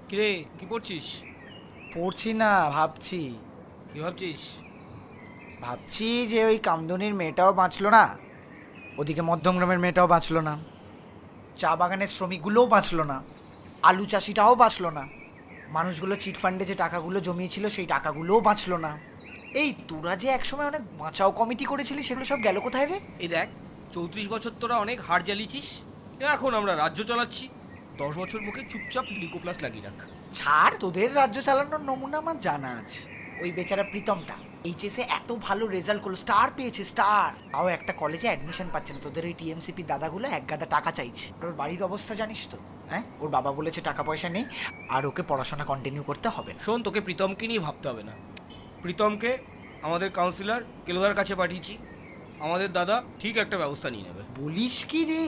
কিরে কি পড়ছিস? পড়ছি না, ভাবছি। কি ভাবছিস? ভাবছি যে ওই কামদুনির মেয়েটাও বাঁচলো না, ওদিকে মধ্যমগ্রামের মেয়েটাও বাঁচলো না, চা বাগানের শ্রমিকগুলোও বাঁচলো না, আলু চাষিটাও বাঁচলো না, মানুষগুলো চিটফান্ডে যে টাকাগুলো জমিয়েছিল সেই টাকাগুলোও বাঁচলো না। এই তোরা যে একসময় অনেক বাঁচাও কমিটি করেছিলি সেগুলো সব গেল কোথায় রে? এই দেখ, 34 বছর তোরা অনেক হাড় জ্বালিয়েছিস, এখন আমরা রাজ্য চালাচ্ছি। 10 বছর মুখে চুপচাপ লিকোপ্লাস লাগিয়ে রাখ। ছাড়, তোদের রাজ্য চালানোর নমুনা আমার জানা আছে। ওই বেচারা প্রীতমটা এইচএসে এত ভালো রেজাল্ট করলো, স্টার পেয়েছে, স্টার। তাও একটা কলেজে অ্যাডমিশন পাচ্ছে না। তোদের ওই টিএমসিপি দাদাগুলো এক গাদা টাকা চাইছে। ওর বাড়ির অবস্থা জানিস তো? হ্যাঁ, ওর বাবা বলেছে টাকা পয়সা নেই আর ওকে পড়াশোনা কন্টিনিউ করতে হবে। শোন, তোকে প্রীতমকে নিয়ে ভাবতে হবে না। প্রীতমকে আমাদের কাউন্সিলর কেলোদার কাছে পাঠিয়েছি, আমাদের দাদা ঠিক একটা ব্যবস্থা নিয়ে নেবে। বলিস কি রে?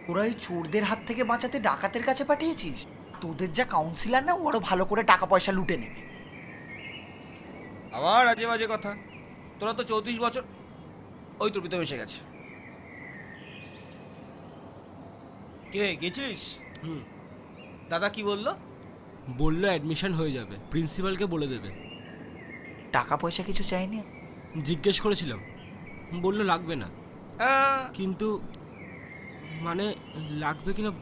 ওরা ওই চোরদের হাত থেকে বাঁচাতে ডাকাতের কাছে পাঠিয়েছিস? তোদের যা কাউন্সিলর না, ওরও ভালো করে টাকা পয়সা লুটে নেবে। আবার আজে বাজে কথা। তোরা তো 34 বছর। ওই তো প্রীতম এসে গেছে। কিরে গেছিলিস? দাদা কি বললো? বললো অ্যাডমিশন হয়ে যাবে, প্রিন্সিপালকে বলে দেবে। টাকা পয়সা কিছু চাইনি? জিজ্ঞেস করেছিলাম, বললো লাগবে না। কিন্তু মানে লাগবে কিনা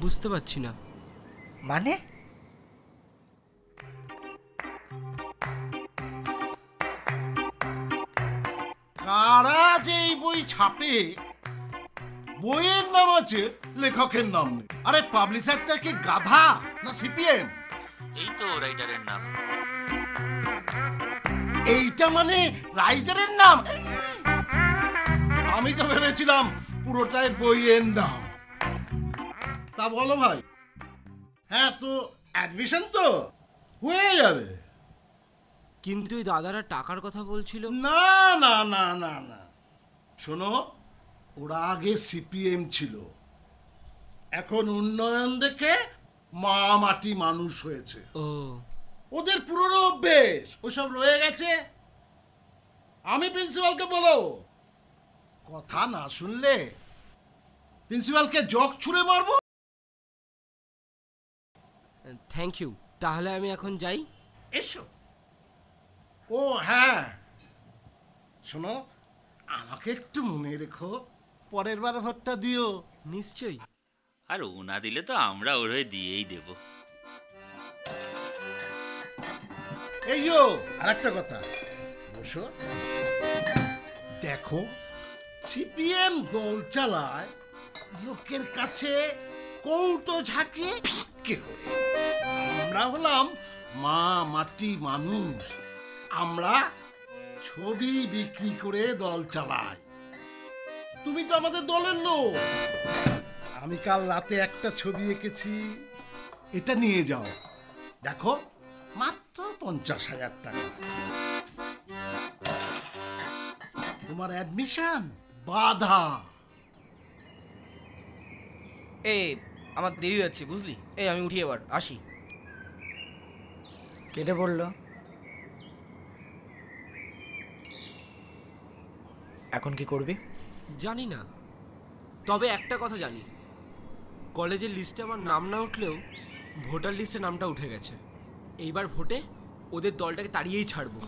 বুঝতে পারছি না। মানে? কারা যে এই বই ছাপে, বইয়ের নাম আছে, লেখকের নাম নেই। আরে পাবলিশারটা কি গাধা না সিপিএম? এই তো রাইটারের নাম। এইটা মানে রাইটারের নাম? আমি তো ভেবেছিলাম পুরোটাই বইয়ের নাম। তা বলো ভাই। হ্যাঁ, তো অ্যাডমিশন তো হয়ে যাবে। কিন্তু ওই দাদারা টাকার কথা বলছিল। না না না না না, শোনো, ওরা আগে সিপিএম ছিল, এখন উন্নয়ন দেখে মা মাটি মানুষ হয়েছে। ও, ওদের পুরনো অভ্যেস ওসব রয়ে গেছে। আমি প্রিন্সিপালকে বলো, কথা না শুনলে প্রিন্সিপালকে জগ ছুঁড়ে মারবো। Thank you. তাহলে আমি এখন যাই। এসো। ও হ্যাঁ, শোনো, আমাকে একটু মনে রেখো, পরের বার ভোটটা দিও। নিশ্চয়ই। আর ও না দিলে তো আমরা ওর হয়ে দিয়েই দেব। এই যো আর একটা কথা, বসো। দেখো, সিপিএম দল চালায় লোকের কাছে কৌটো ঝাঁকে ভিক্ষে করে। আমরা হলাম মা মাটি মানুষ, আমরা ছবি বিক্রি করে দল চালাই। তুমি তো আমাদের দলের লোক। আমি কাল রাতে একটা ছবি এঁকেছি, এটা নিয়ে যাও। দেখো, মাত্র 50,000 টাকা। তোমার অ্যাডমিশন বাধা। এই আমার দেরি হচ্ছে বুঝলি। এই আমি উঠি, এবার আসি। কেটে পড়লো। এখন কি করবি? জানি না, তবে একটা কথা জানি, কলেজের লিস্টে আমার নাম না উঠলেও ভোটার লিস্টে নামটা উঠে গেছে। এইবার ভোটে ওদের দলটাকে তাড়িয়েই ছাড়বো।